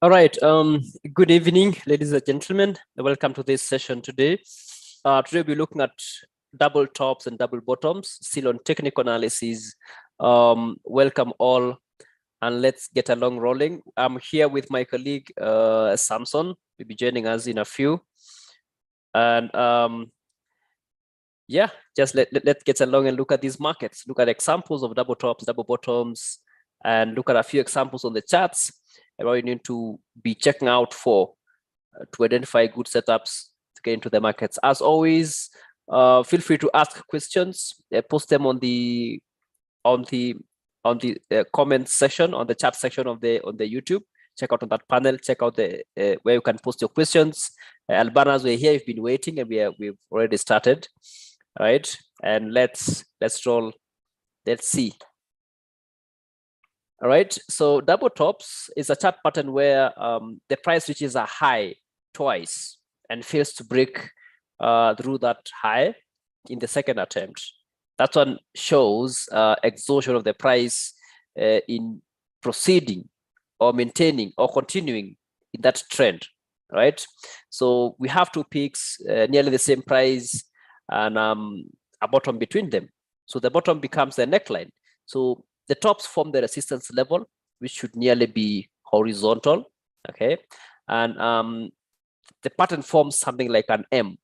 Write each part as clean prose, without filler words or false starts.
All right. Good evening, ladies and gentlemen. Welcome to this session today. Today we're looking at double tops and double bottoms, still on technical analysis. Welcome all, and let's get along rolling. I'm here with my colleague Samson. Will be joining us in a few, and yeah, just let's get along and look at these markets. Look at examples of double tops, double bottoms, and look at a few examples on the charts and what you need to be checking out for to identify good setups to get into the markets. As always, feel free to ask questions, post them on the comment section, on the chat section of the YouTube. Check out on that panel. Check out the where you can post your questions. Albanas, we're here. You've been waiting, and we've already started. All right, and let's roll. Let's see. All right, so double tops is a chart pattern where the price reaches a high twice and fails to break through that high in the second attempt. That one shows exhaustion of the price in proceeding or maintaining or continuing in that trend, right? So we have two peaks, nearly the same price, and a bottom between them. So the bottom becomes the neckline. So the tops form the resistance level, which should nearly be horizontal, okay? And the pattern forms something like an M,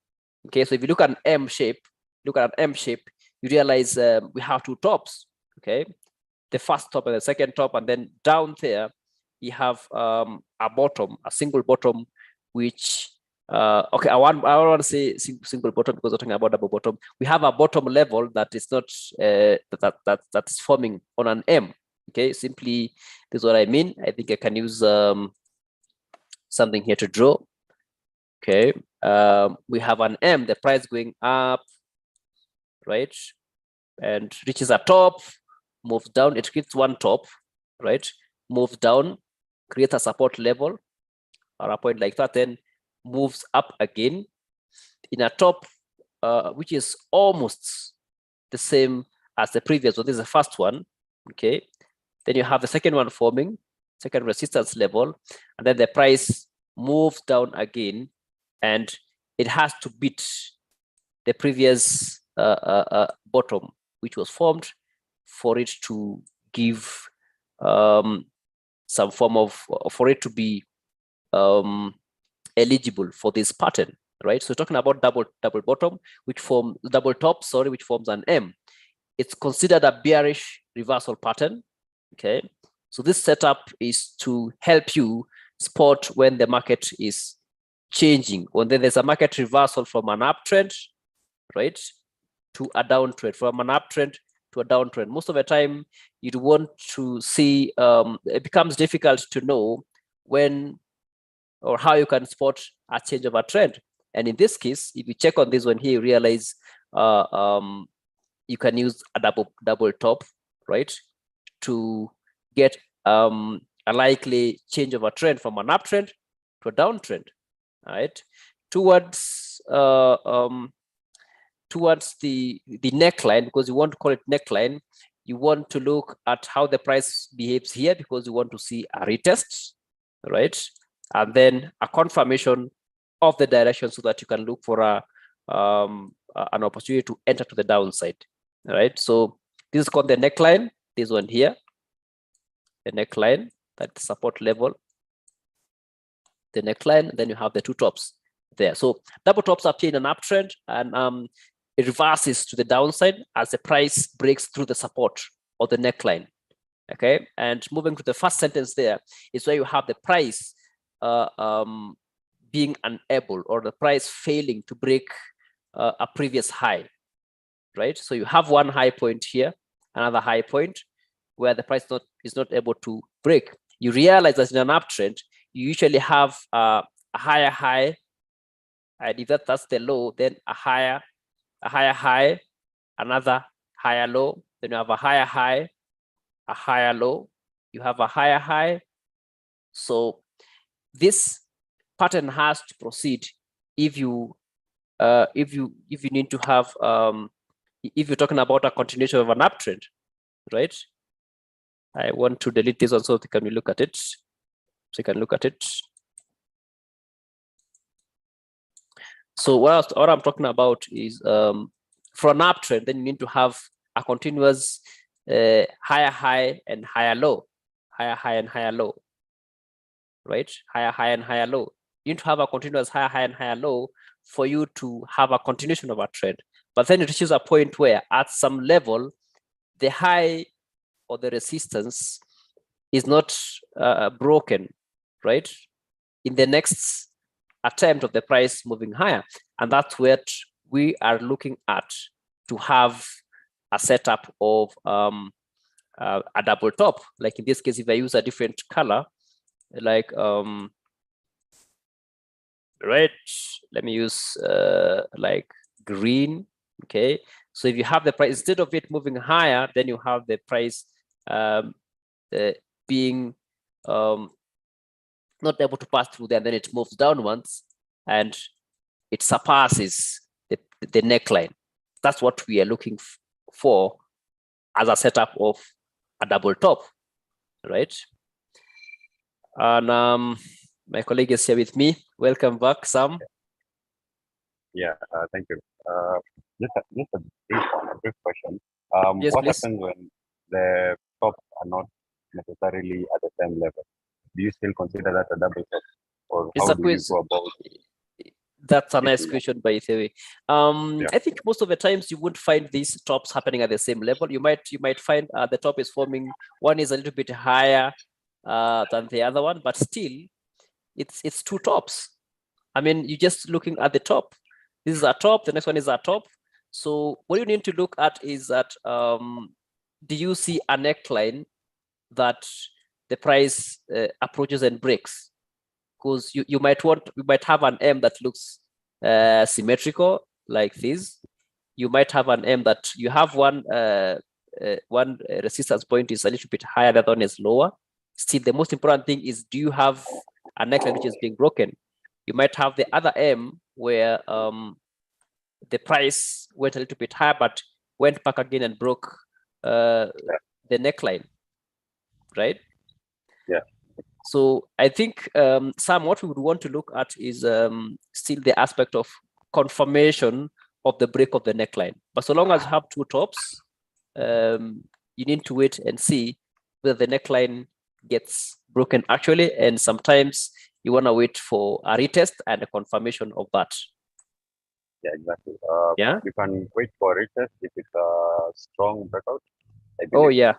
okay? So if you look at an M shape, you realize we have two tops, okay? The first top and the second top, and then down there, you have a bottom, a single bottom, which okay, I want to say single bottom because we're talking about double bottom. We have a bottom level that is not that's forming on an M. Okay, simply this is what I mean. I think I can use something here to draw. Okay, we have an M, the price going up, right, and reaches a top, moves down. It creates one top, right, moves down, creates a support level or a point like that, then moves up again in a top which is almost the same as the previous one. This is the first one, okay? Then you have the second one forming, second resistance level, and then the price moves down again, and it has to beat the previous bottom, which was formed, for it to give some form of, for it to be eligible for this pattern, right? So talking about double bottom, which form double top, sorry, which forms an M. It's considered a bearish reversal pattern, okay? So this setup is to help you spot when the market is changing, when there's a market reversal from an uptrend, right, to a downtrend, from an uptrend to a downtrend. Most of the time, you'd want to see, it becomes difficult to know when or how you can spot a change of a trend. And in this case, if you check on this one here, you realize you can use a double top, right, to get a likely change of a trend from an uptrend to a downtrend, right, towards the neckline, because you want to call it neckline. You want to look at how the price behaves here, because you want to see a retest, right, and then a confirmation of the direction, so that you can look for an opportunity to enter to the downside. All right, so this is called the neckline, this one here, the neckline, that support level, the neckline. Then you have the two tops there. So double tops appear in an uptrend, and it reverses to the downside as the price breaks through the support or the neckline. Okay, and moving to the first sentence there is where you have the price being unable, or the price failing to break a previous high, right? So you have one high point here, another high point where the price is not able to break. You realize that in an uptrend, you usually have a higher high, and if that's the low, then a higher high, another higher low, then you have a higher high, a higher low, you have a higher high. So this pattern has to proceed if you need to have if you're talking about a continuation of an uptrend, right? I want to delete this one so can we look at it. So you can look at it. So what I'm talking about is for an uptrend, then you need to have a continuous higher high and higher low, higher high and higher low, right? Higher high and higher low. You need to have a continuous higher high and higher low for you to have a continuation of a trend. But then it reaches a point where at some level, the high or the resistance is not broken, right? In the next attempt of the price moving higher. And that's what we are looking at to have a setup of a double top. Like in this case, if I use a different color, like red, let me use like green. Okay, so if you have the price, instead of it moving higher, then you have the price being not able to pass through there, and then it moves downwards and it surpasses the neckline. That's what we are looking for as a setup of a double top, right? And my colleague is here with me. Welcome back, Sam. Yeah, thank you. Just a brief question. Yes, what please. happens when the tops are not necessarily at the same level? Do you still consider that a double top, or It's how a do you quiz. go about it? That's a nice question, by the way. Yeah. I think most of the times you won't find these tops happening at the same level. You might find the top is forming, one is a little bit higher than the other one, but still it's two tops. I mean, you're just looking at the top. This is a top, the next one is a top. So what you need to look at is that do you see a neckline that the price approaches and breaks? Because you might have an M that looks symmetrical like this. You might have an M that you have one resistance point is a little bit higher, the other one is lower. Still, the most important thing is, do you have a neckline which is being broken? You might have the other M where the price went a little bit higher, but went back again and broke the neckline, right? Yeah. So I think, Sam, what we would want to look at is still the aspect of confirmation of the break of the neckline. But so long as you have two tops, you need to wait and see whether the neckline gets broken actually. And sometimes you want to wait for a retest and a confirmation of that. Yeah, exactly. Yeah. You can wait for a retest if it's a strong breakout. Oh, yeah.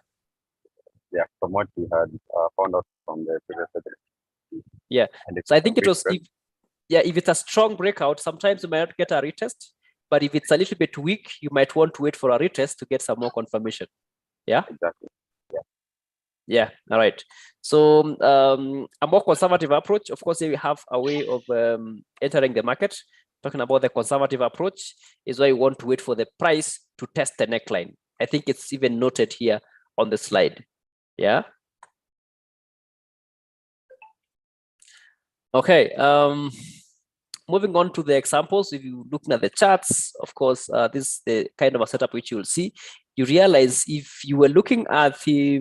Yeah, from what we had found out from the previous session. Yeah. So I think it was, if it's a strong breakout, sometimes you might not get a retest, but if it's a little bit weak, you might want to wait for a retest to get some more confirmation. Yeah. Exactly. Yeah. Yeah. All right. So a more conservative approach, of course, we have a way of entering the market. Talking about the conservative approach is why you want to wait for the price to test the neckline. I think it's even noted here on the slide. Yeah. Okay. Moving on to the examples, if you looking at the charts, of course, this is the kind of a setup which you will see. You realize if you were looking at the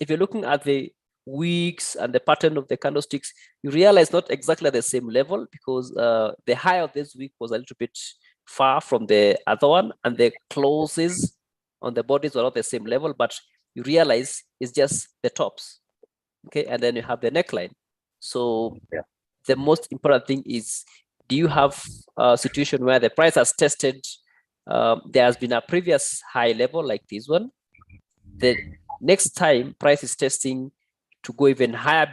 if you're looking at the wicks and the pattern of the candlesticks, you realize not exactly at the same level, because the high of this wick was a little bit far from the other one, and the closes on the bodies were not the same level, but you realize it's just the tops. Okay, and then you have the neckline. So the most important thing is, do you have a situation where the price has tested, there has been a previous high level like this one, the next time price is testing to go even higher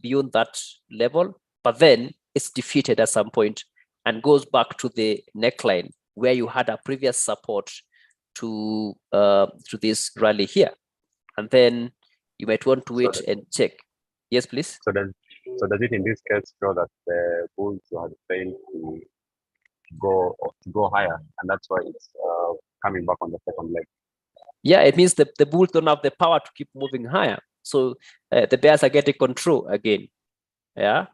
beyond that level, but then it's defeated at some point and goes back to the neckline where you had a previous support to this rally here, and then you might want to wait and check. Yes, please. So does it in this case show that the bulls had failed to go higher, and that's why it's coming back on the second leg? Yeah, it means the bulls don't have the power to keep moving higher. So the bears are getting control again. Yeah.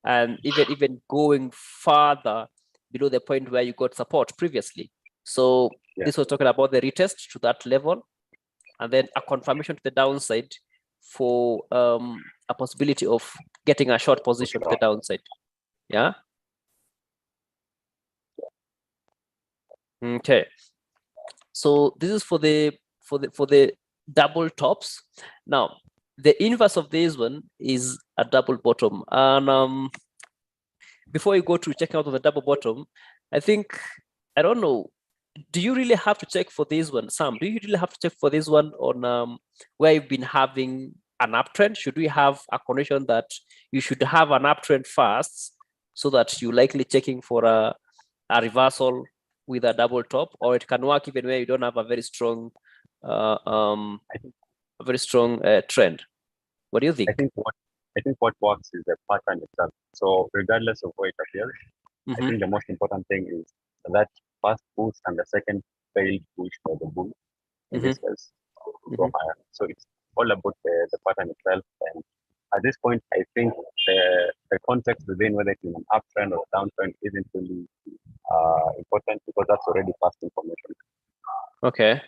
And even going farther below the point where you got support previously. So this was talking about the retest to that level, and then a confirmation to the downside for a possibility of getting a short position to the downside. Yeah. Okay. So this is for the double tops. Now the inverse of this one is a double bottom. And before you go to check out of the double bottom, I think, I don't know, do you really have to check for this one, Sam? Do you really have to check for this one on where you've been having an uptrend? Should we have a condition that you should have an uptrend first, so that you're likely checking for a reversal with a double top, or it can work even where you don't have a very strong trend? What do you think? I think what works is the pattern itself. So regardless of where it appears, I think the most important thing is that first push and the second failed push by the bull in this case to go higher. So it's all about the pattern itself. And at this point, I think the context within whether it's an uptrend or downtrend isn't really important, because that's already past information. Okay.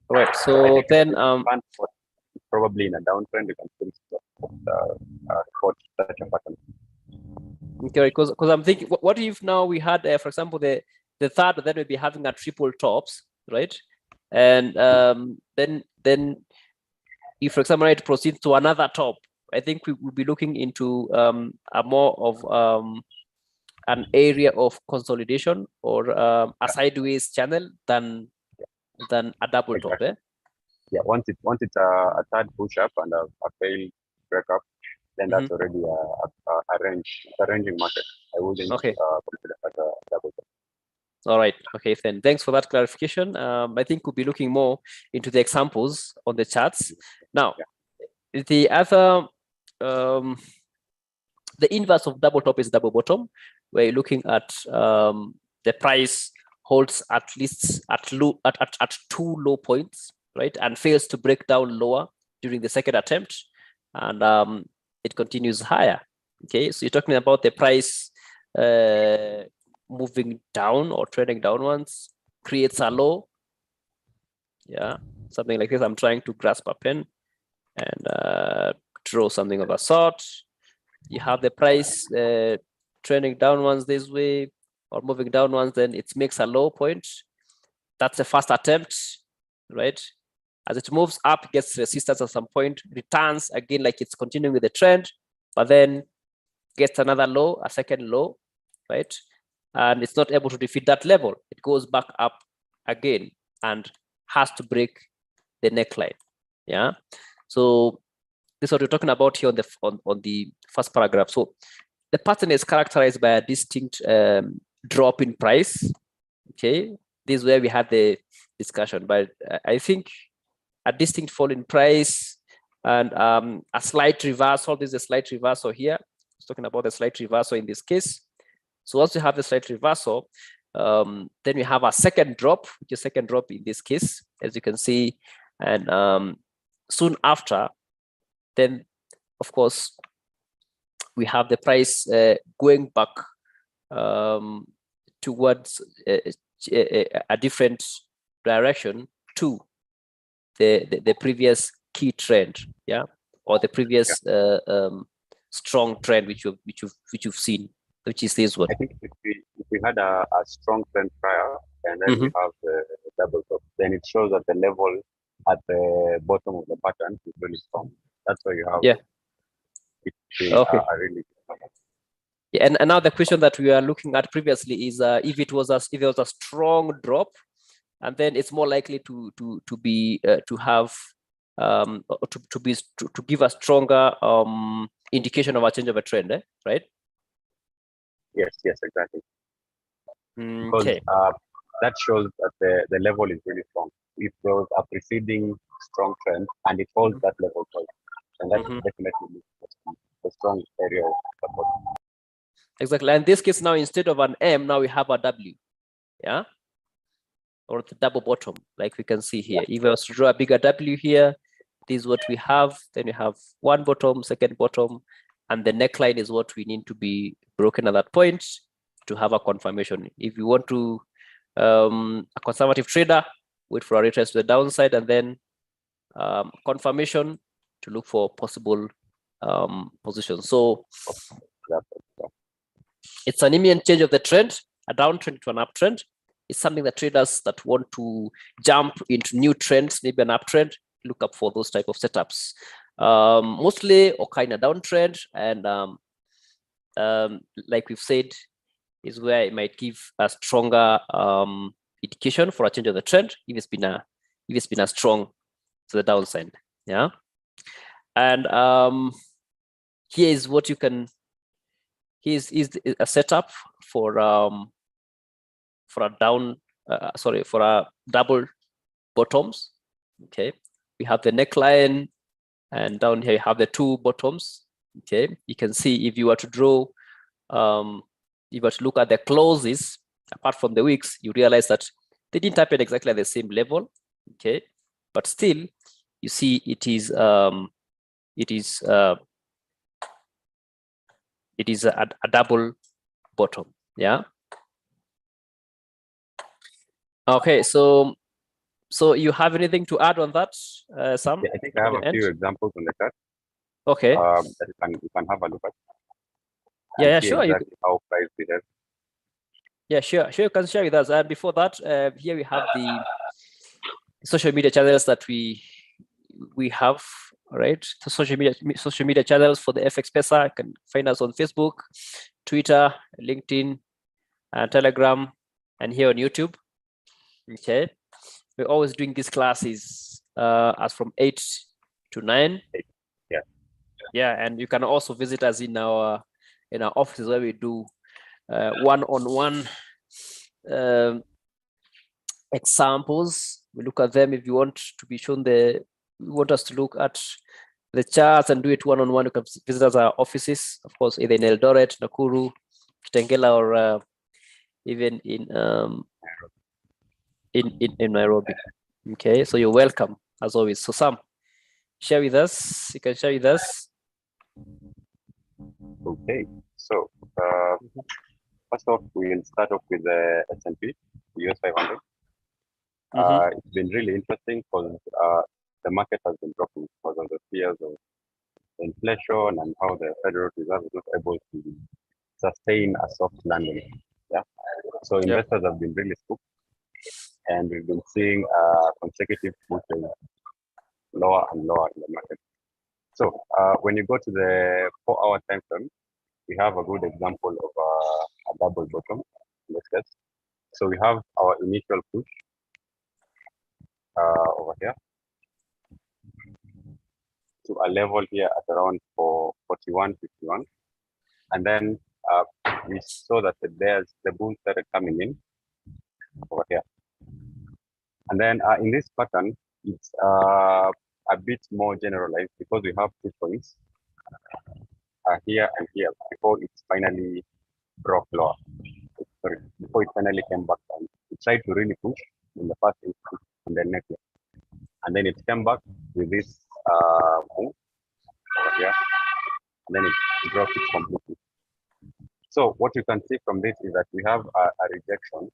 Right. So then probably in a downtrend you can still report such a pattern. Okay, because I'm thinking, what if now we had, for example, the third, then we'd be having a triple tops, right? And then if, for example, it proceeds to another top, I think we will be looking into a more of an area of consolidation, or a sideways channel than a double top. Eh? Yeah, once it's a third push up and a failed break up, then that's already a range. It's a ranging market. I wouldn't consider that a double top. All right. Okay, then thanks for that clarification. I think we'll be looking more into the examples on the charts. Now, the other, the inverse of double top is double bottom, where you're looking at the price holds at least at two low points, right, and fails to break down lower during the second attempt, and it continues higher. Okay, so you're talking about the price moving down or trending downwards, creates a low. Yeah, something like this. I'm trying to grasp a pen and draw something of a sort. You have the price trending downwards this way or moving downwards, then it makes a low point. That's the first attempt, right? As it moves up, gets resistance at some point, returns again like it's continuing with the trend, but then gets another low, a second low, right? And it's not able to defeat that level. It goes back up again and has to break the neckline. Yeah. So this is what we're talking about here on the first paragraph. So the pattern is characterized by a distinct drop in price. Okay, this is where we had the discussion, but I think a distinct fall in price and a slight reversal. This is a slight reversal here. It's talking about a slight reversal in this case. So once you have the slight reversal, then we have a second drop, which is second drop in this case, as you can see, and soon after, then of course we have the price going back towards a different direction to the previous key trend, yeah, or the previous strong trend which you've seen, which is this one. I think if we had a strong trend prior, and then we have the double top, then it shows that the level at the bottom of the pattern is really strong. That's why you have really. Yeah, and now the question that we are looking at previously is if it was a strong drop, and then it's more likely to give a stronger indication of a change of a trend, right? Yes, exactly. Okay. Because that shows that the level is really strong. If there was a preceding strong trend and it holds that level twice, and that's definitely the strong area of support. Exactly. And in this case now, instead of an M, now we have a W, yeah, or the double bottom, like we can see here. If I was to draw a bigger W here, this is what we have. Then we have one bottom, second bottom, and the neckline is what we need to be broken at that point to have a confirmation. If you want to, a conservative trader, wait for a retest to the downside and then confirmation to look for possible positions. So it's an immediate change of the trend, a downtrend to an uptrend. It's something that traders that want to jump into new trends, maybe an uptrend, look up for those type of setups. Mostly occur in a downtrend, and like we've said, is where it might give a stronger indication for a change of the trend if it's been a strong to the downside. Yeah, and here is what you can. Here's a setup for a for a double bottoms. Okay, we have the neckline, and down here you have the two bottoms. Okay, you can see if you were to draw, if you were to look at the closes, apart from the wicks, you realize that they didn't happen exactly at the same level. Okay, but still, you see it is a double bottom. Yeah. Okay, so you have anything to add on that, Sam? Yeah, I think I have a few examples on the chart. Okay. That you can have a look at. Yeah, sure. Exactly how price behaves. Yeah, sure. You can share with us. And before that, here we have the social media channels that we have. Right, the social media channels for the FX Pesa. You can find us on Facebook, Twitter, LinkedIn, Telegram, and here on YouTube. Okay, we're always doing these classes as from 8 to 9. Yeah, and you can also visit us in our offices where we do one-on-one examples. We look at them. If you want to be shown you want us to look at the charts and do it one-on-one, you can visit us our offices, of course, either in Eldoret, Nakuru, Kitengela, or even in Nairobi. Okay, so you're welcome as always. So Sam, share with us. You can share with us. Okay, so first off, we'll start off with the S&P, US 500. It's been really interesting because the market has been dropping because of the fears of inflation and how the Federal Reserve is not able to sustain a soft landing. Yeah, so investors have been really spooked, and we've been seeing consecutive pushes lower and lower in the market. So when you go to the 4-hour time frame, we have a good example of a double bottom in this case. So we have our initial push over here to a level here at around 41.51, and then we saw that the bulls started coming in over here, and then in this pattern it's a bit more generalized because we have 2 points here and here before it's finally broke lower. Sorry, before it finally came back down. It tried to really push in the first instance on the neck, and then it came back with this move over here, and then it dropped it completely. So what you can see from this is that we have a rejection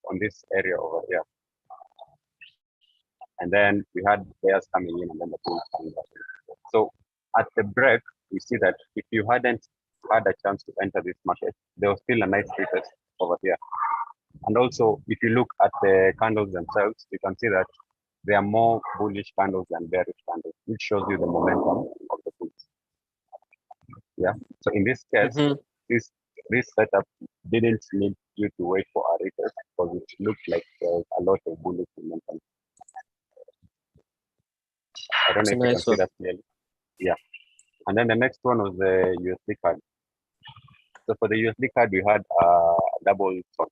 on this area over here, and then we had bears coming in and then the bulls coming back. So at the break, we see that if you hadn't had a chance to enter this market, there was still a nice retest over here. And also, if you look at the candles themselves, you can see that they are more bullish candles than bearish candles, which shows you the momentum of the bulls. Yeah. So in this case, this setup didn't need you to wait for a retest because it looked like there's a lot of bullish momentum. I don't know if you can see that clearly. Yeah. And then the next one was the USD card. So for the USD card, we had a double top,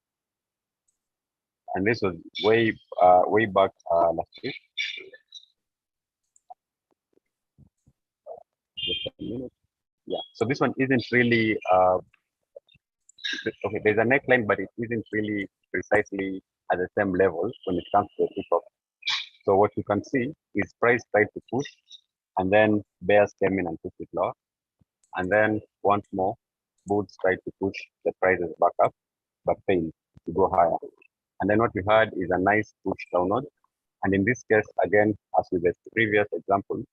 and this was way back last week. Just a minute. Yeah. So this one isn't really okay. There's a neckline, but it isn't really precisely at the same level when it comes to the top. So what you can see is price tried to push, and then bears came in and pushed it lower, and then once more bulls tried to push the prices back up, but failed to go higher. And then what we had is a nice push downward, And in this case, again, as with the previous example,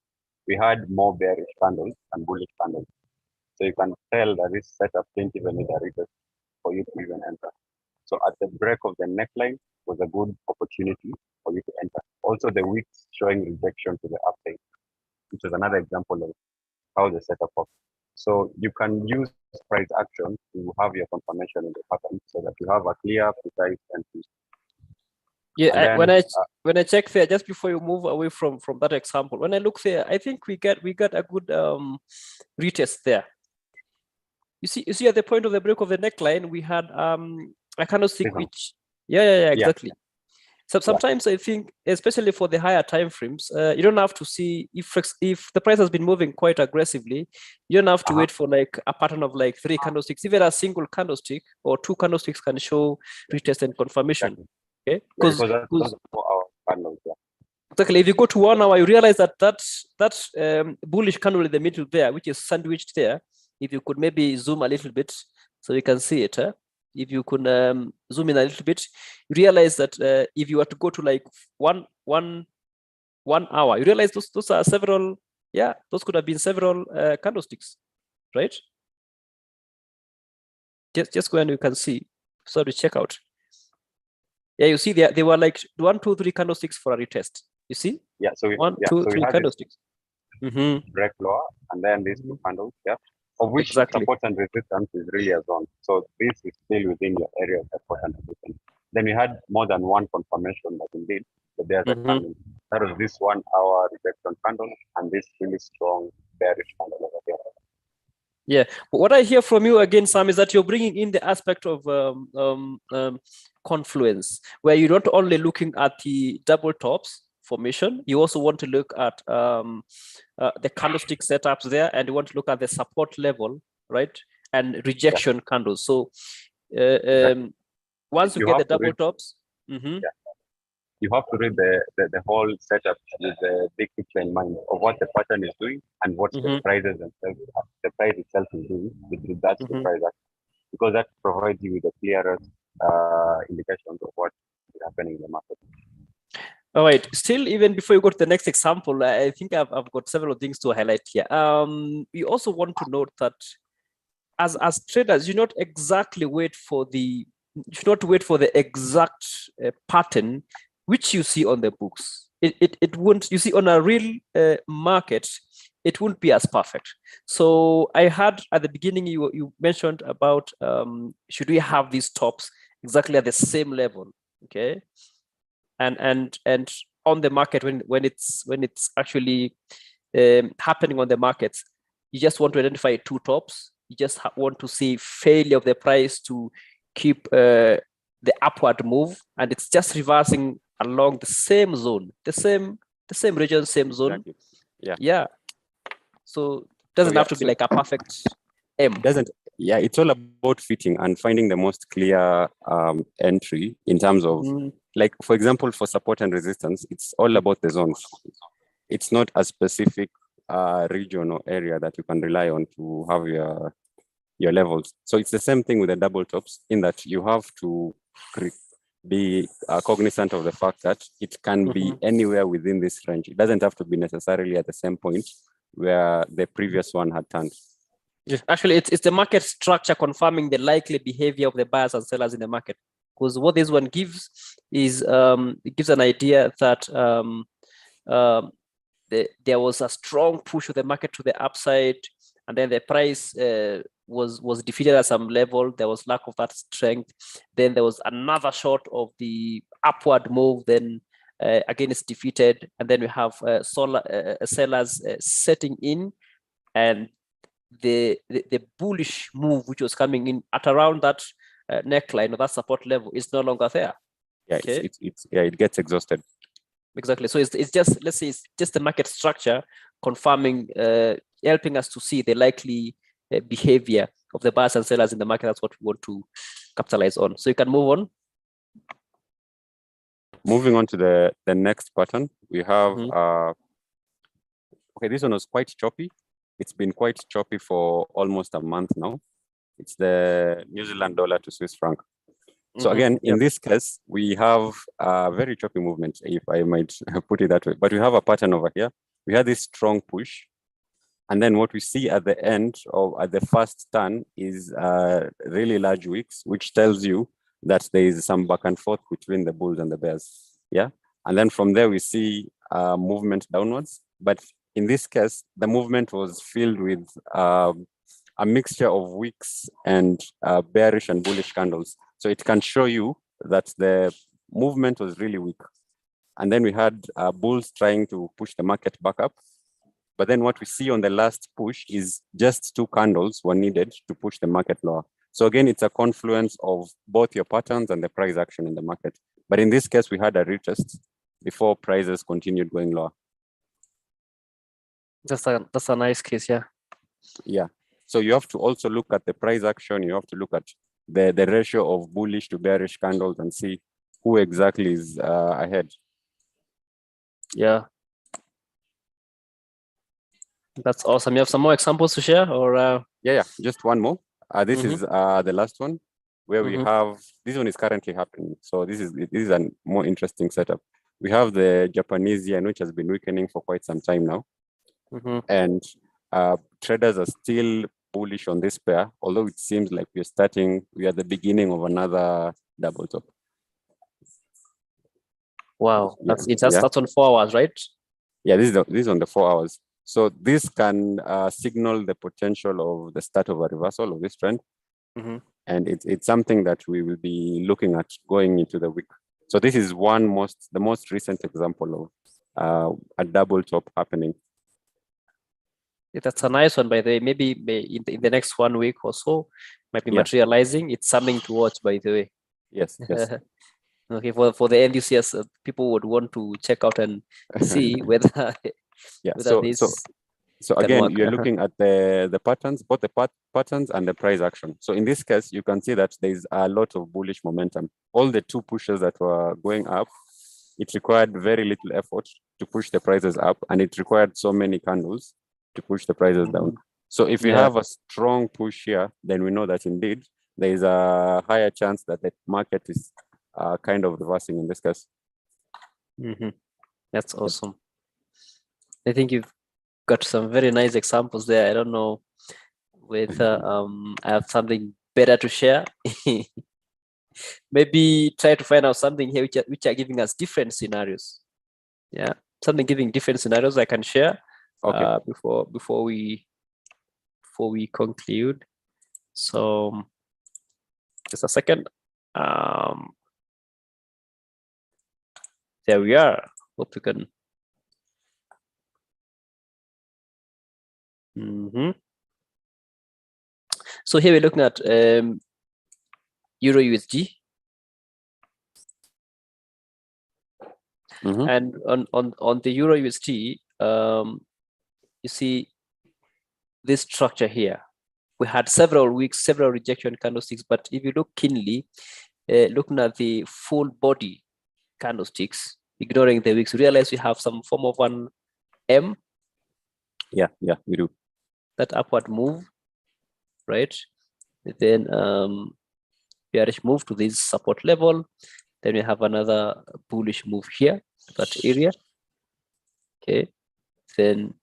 we had more bearish candles and bullish candles. So you can tell that this setup didn't even need a retest for you to even enter. So at the break of the neckline was a good opportunity for you to enter. Also, the wicks showing rejection to the upside, which is another example of how the setup works. So you can use price action to have your confirmation in the pattern so that you have a clear, precise entry. Yeah, when I check there, just before you move away from that example, when I look there, I think we got a good retest there. You see at the point of the break of the neckline, we had a candlestick which exactly. So sometimes I think, especially for the higher time frames, you don't have to see if the price has been moving quite aggressively. You don't have to wait for like a pattern of like 3 candlesticks. Even a single candlestick or 2 candlesticks can show retest and confirmation. Okay, because those are our candles. Exactly. If you go to 1 hour, you realize that bullish candle in the middle there, which is sandwiched there. If you could maybe zoom a little bit so you can see it. If you could zoom in a little bit, you realize that if you were to go to like one hour, you realize those are several. Yeah, those could have been several candlesticks, right? Just go and you can see. So to check out. Yeah, you see they were like 1, 2, 3 candlesticks for a retest. You see? Yeah. So 1, 2, 3 candlesticks. Break lower, and then these 2 candles. Yeah. Of which support and resistance is really a zone. So this is still within your area of support and resistance. Then we had more than one confirmation that indeed that there's a candle. That was this 1 hour rejection candle and this really strong bearish candle over here. Yeah, but what I hear from you again, Sam, is that you're bringing in the aspect of confluence, where you're not only looking at the double tops formation, you also want to look at the candlestick setups there, and you want to look at the support level, right? And rejection candles. So once you get the double tops, you have to read the whole setup with the big picture in mind of what the pattern is doing and what the prices themselves, the price itself is doing with regards to price action, because that provides you with a clearer indication of what is happening in the market. All right. Still, even before you go to the next example, I think I've got several things to highlight here. We also want to note that as traders, you not exactly wait for the exact pattern which you see on the books. It won't. You see, on a real market, it won't be as perfect. So I had at the beginning you mentioned about should we have these tops exactly at the same level? Okay. And on the market when it's actually happening on the markets, you just want to identify 2 tops. You just want to see failure of the price to keep the upward move, and it's just reversing along the same zone, the same region, same zone. Yeah. So it doesn't have to be like a perfect M. Yeah, it's all about fitting and finding the most clear entry in terms of, like, for example, for support and resistance, it's all about the zones. It's not a specific region or area that you can rely on to have your levels. So it's the same thing with the double tops, in that you have to be cognizant of the fact that it can be anywhere within this range. It doesn't have to be necessarily at the same point where the previous one had turned. Actually, it's the market structure confirming the likely behavior of the buyers and sellers in the market. Because what this one gives is it gives an idea that there was a strong push of the market to the upside, and then the price was defeated at some level. There was lack of that strength. Then there was another short of the upward move. Then again, it's defeated, and then we have sellers setting in, and the bullish move which was coming in at around that neckline or that support level is no longer there. Yeah, okay? It gets exhausted. Exactly. So it's just, let's say, it's just the market structure confirming, helping us to see the likely behavior of the buyers and sellers in the market. That's what we want to capitalize on. So you can move on. Moving on to the next pattern, we have okay, this one was quite choppy. It's been quite choppy for almost a month now. It's the New Zealand dollar to Swiss franc. So again, in this case, we have a very choppy movement, if I might put it that way. But we have a pattern over here. We had this strong push. And then what we see at the end or at the first turn is really large wicks, which tells you that there is some back and forth between the bulls and the bears. Yeah. And then from there, we see movement downwards. But in this case, the movement was filled with a mixture of wicks and bearish and bullish candles. So it can show you that the movement was really weak. And then we had bulls trying to push the market back up. But then what we see on the last push is just 2 candles were needed to push the market lower. So again, it's a confluence of both your patterns and the price action in the market. But in this case, we had a retest before prices continued going lower. That's a nice case, yeah. Yeah. So you have to also look at the price action. You have to look at the ratio of bullish to bearish candles and see who exactly is ahead. Yeah. That's awesome. You have some more examples to share, or? Yeah, just one more. This is the last one where we have, this one is currently happening. So this is a more interesting setup. We have the Japanese yen, which has been weakening for quite some time now. And traders are still bullish on this pair, although it seems like we are at the beginning of another double top. Wow, that's on 4 hours, right? Yeah, this is on the 4 hours. So this can signal the potential of the start of a reversal of this trend. And it's something that we will be looking at going into the week. So this is the most recent example of a double top happening. Yeah, that's a nice one, by the way. Maybe in the next 1 week or so, might be materializing. It's something to watch, by the way. Yes. Okay, for the enthusiasts, people would want to check out and see whether So again, you're looking at the patterns, both the patterns and the price action. So in this case, you can see that there's a lot of bullish momentum. All the 2 pushes that were going up, it required very little effort to push the prices up, and it required so many candles to push the prices down. So if you have a strong push here, then we know that indeed there is a higher chance that the market is kind of reversing in this case. That's awesome. I think you've got some very nice examples there. I don't know whether I have something better to share. Maybe try to find out something here which are giving us different scenarios. Yeah, something giving different scenarios I can share before we conclude. So just a second. There we are. Hope you can. So here we're looking at Euro USD. And on the Euro USD, you see this structure here. We had several weeks, several rejection candlesticks, but if you look keenly, looking at the full body candlesticks, ignoring the wicks, realize we have some form of an M. Yeah, we do. That upward move, right? Then bearish move to this support level. Then we have another bullish move here, that area. Okay. Then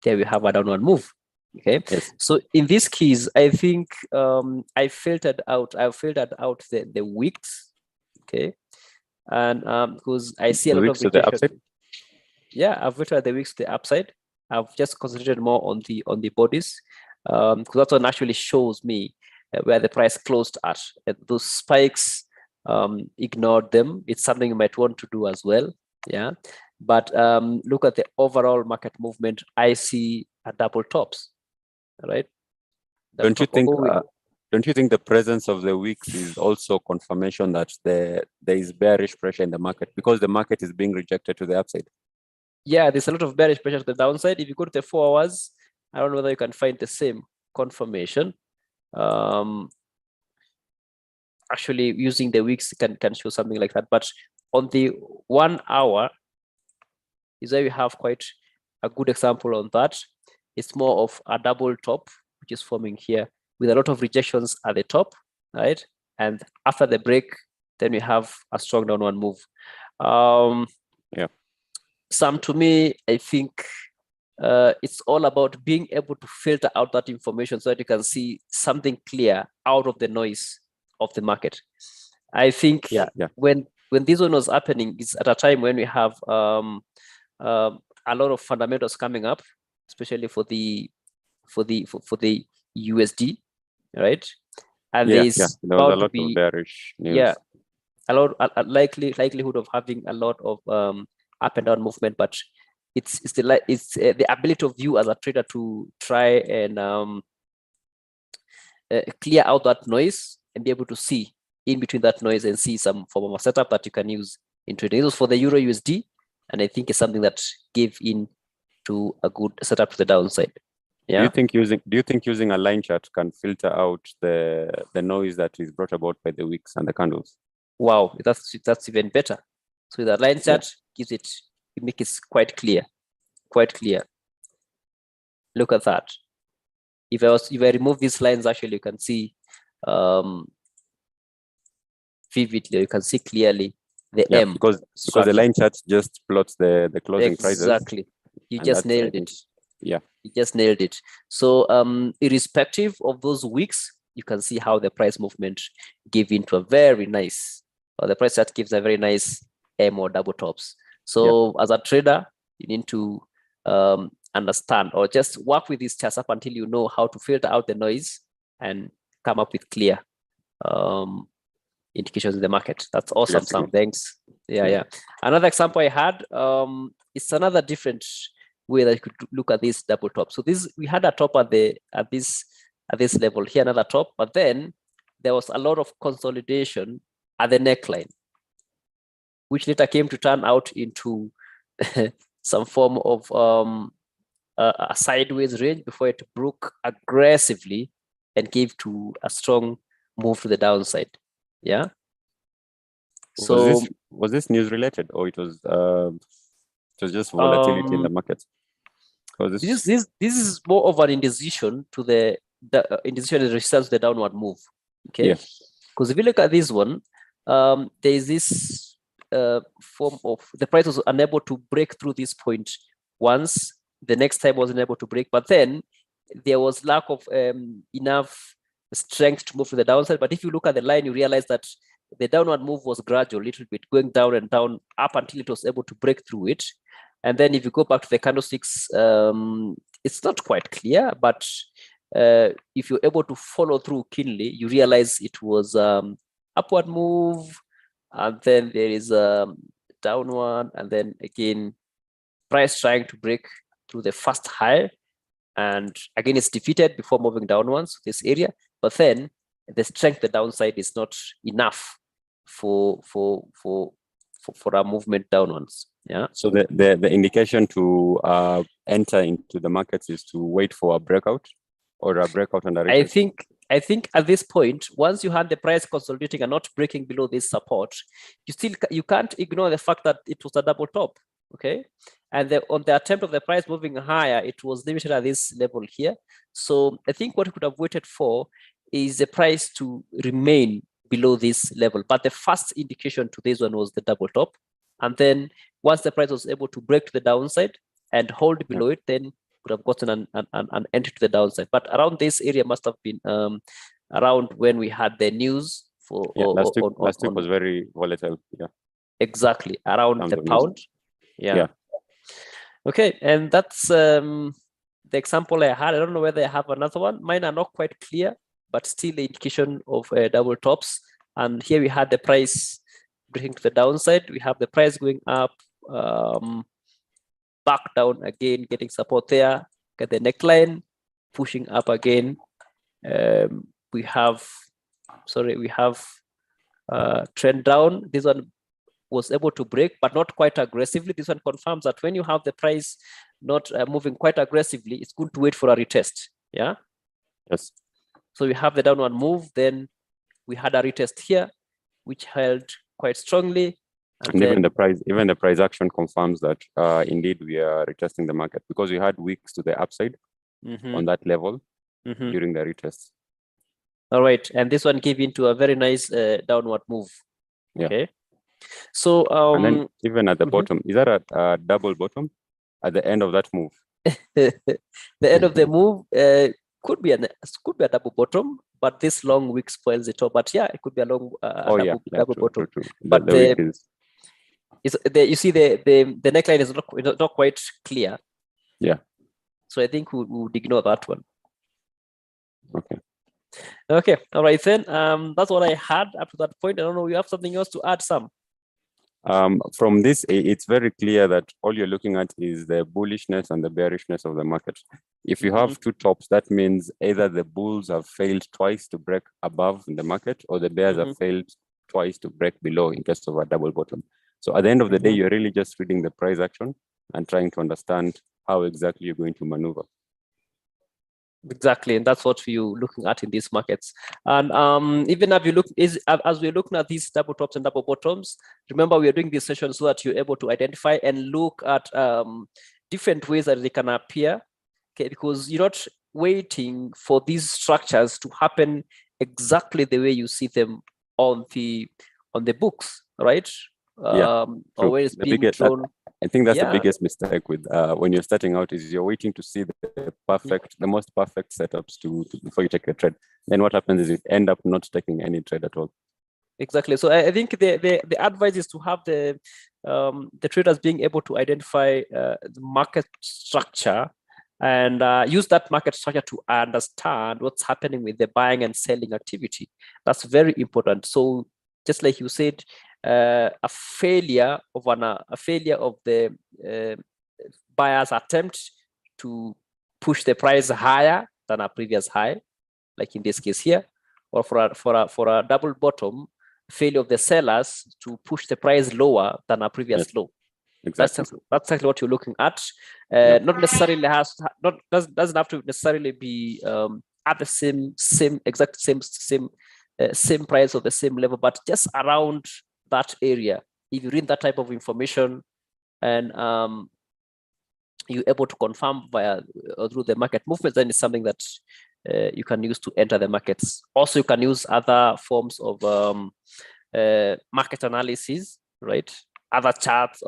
there we have a downward move. Okay. Yes. So in this case, I think I filtered out the wicks. Okay. And because I see a lot of rejection. Yeah, I've filtered the wicks to the upside. I've just concentrated more on the bodies, because that one actually shows me where the price closed at. Those spikes, ignored them. It's something you might want to do as well. Yeah, but look at the overall market movement. I see a double tops. Right? Don't you think the presence of the wicks is also confirmation that there is bearish pressure in the market because the market is being rejected to the upside? Yeah, there's a lot of bearish pressure to the downside. If you go to the 4 hours, I don't know whether you can find the same confirmation. Actually, using the wicks can show something like that. But on the 1 hour, is where you have quite a good example on that. It's more of a double top, which is forming here with a lot of rejections at the top, right? and after the break, then we have a strong downward move. Sam, to me, I think it's all about being able to filter out that information so that you can see something clear out of the noise of the market. I think when this one was happening, it's at a time when we have a lot of fundamentals coming up, especially for the USD, right? And there was a lot of bearish news. A likelihood of having a lot of up and down movement, but it's the ability of you as a trader to try and clear out that noise and be able to see in between that noise and see some form of a setup that you can use in trading. This was for the Euro USD, and I think it's something that gave in to a good setup to the downside. Yeah. Do you think using a line chart can filter out the noise that is brought about by the wicks and the candles? Wow, that's even better. So the line chart gives it makes it quite clear. Look at that. If I remove these lines, actually you can see vividly, you can see clearly the M. Because the line chart just plots the closing prices. Exactly. You just nailed it. Yeah. You just nailed it. So irrespective of those wicks, you can see how the price movement gave into a very nice, the price chart gives a very nice M or double tops. So as a trader, you need to understand or just work with these charts up until you know how to filter out the noise and come up with clear indications in the market. That's awesome, Sam. Thanks. Yeah. Another example I had, it's another different way that you could look at this double top. So we had a top at this level here, another top, but then there was a lot of consolidation at the neckline, which later came to turn out into some form of a sideways range before it broke aggressively and gave to a strong move to the downside. Yeah. So was this news related, or it was just volatility in the market? This is more of an indecision to the indecision in resistance to the downward move. Okay. Because if you look at this one, there is this form of the price was unable to break through this point once. The next time wasn't able to break, but then there was lack of enough strength to move to the downside. But if you look at the line, you realize that the downward move was gradual, a little bit going down and down up until it was able to break through it. And then if you go back to the candlesticks, it's not quite clear, but if you're able to follow through keenly, you realize it was upward move, and then there is a downward, and then again, price trying to break through the first high, and again, it's defeated before moving downwards this area. But then the strength, the downside is not enough for a movement downwards. Yeah. So the indication to enter into the markets is to wait for a breakout or a breakout on the retest. I think at this point, once you had the price consolidating and not breaking below this support, you can't ignore the fact that it was a double top. Okay. And on the attempt of the price moving higher, it was limited at this level here. So I think what we could have waited for is the price to remain below this level. But the first indication to this one was the double top. And then once the price was able to break to the downside and hold below it, then could have gotten an entry to the downside. But around this area must have been around when we had the news for last week was very volatile. Yeah. Exactly. Around the pound. Yeah. Okay, and that's the example I had. I don't know whether I have another one. Mine are not quite clear, but still the indication of double tops. And here we had the price breaking to the downside. We have the price going up, back down again, getting support there. Get the neckline, pushing up again. We have trend down. This one was able to break, but not quite aggressively. This one confirms that when you have the price not moving quite aggressively, it's good to wait for a retest. Yeah. Yes. So we have the downward move. Then we had a retest here, which held quite strongly. And even the price action confirms that indeed we are retesting the market, because we had wicks to the upside on that level during the retest. All right, and this one gave into a very nice downward move. Yeah. Okay. So and then even at the bottom, is that a double bottom at the end of that move? The end of the move could be a double bottom, but this long wick spoils it all. But yeah, it could be a long double bottom. True. But the wick you see the neckline is not quite clear. Yeah. So I think we would ignore that one. Okay. All right then. That's what I had up to that point. I don't know. You have something else to add, Sam? From this, it's very clear that all you're looking at is the bullishness and the bearishness of the market. If you have two tops, that means either the bulls have failed twice to break above in the market, or the bears have failed twice to break below in case of a double bottom. So at the end of the day, you're really just reading the price action and trying to understand how exactly you're going to maneuver. Exactly, and that's what we're looking at in these markets. And even if you look, as we're looking at these double tops and double bottoms, remember we are doing this session so that you're able to identify and look at different ways that they can appear. Okay, because you're not waiting for these structures to happen exactly the way you see them on the books, right? Or where it's being drawn. I think that's the biggest mistake with when you're starting out, is you're waiting to see the most perfect setups before you take a trade. Then what happens is you end up not taking any trade at all. Exactly. So I think the advice is to have the traders being able to identify the market structure and use that market structure to understand what's happening with the buying and selling activity. That's very important. So just like you said, a failure of the buyer's attempt to push the price higher than a previous high, like in this case here, or for a double bottom, failure of the sellers to push the price lower than a previous low. Exactly. That's exactly what you're looking at. Not necessarily doesn't have to necessarily be at the same price or the same level, but just around that area. If you read that type of information and you're able to confirm through the market movements, then it's something that you can use to enter the markets. Also, you can use other forms of market analysis, right? Other charts,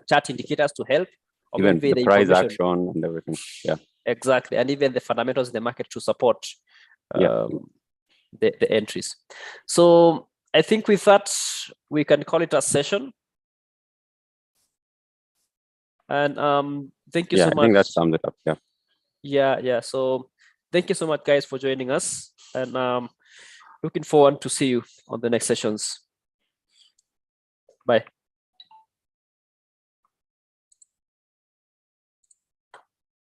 chart indicators to help. Or even the price action and everything. Yeah. Exactly, and even the fundamentals in the market to support the entries. So I think with that, we can call it a session. And thank you so much. I think that sums it up. Yeah. So thank you so much, guys, for joining us. And looking forward to see you on the next sessions. Bye.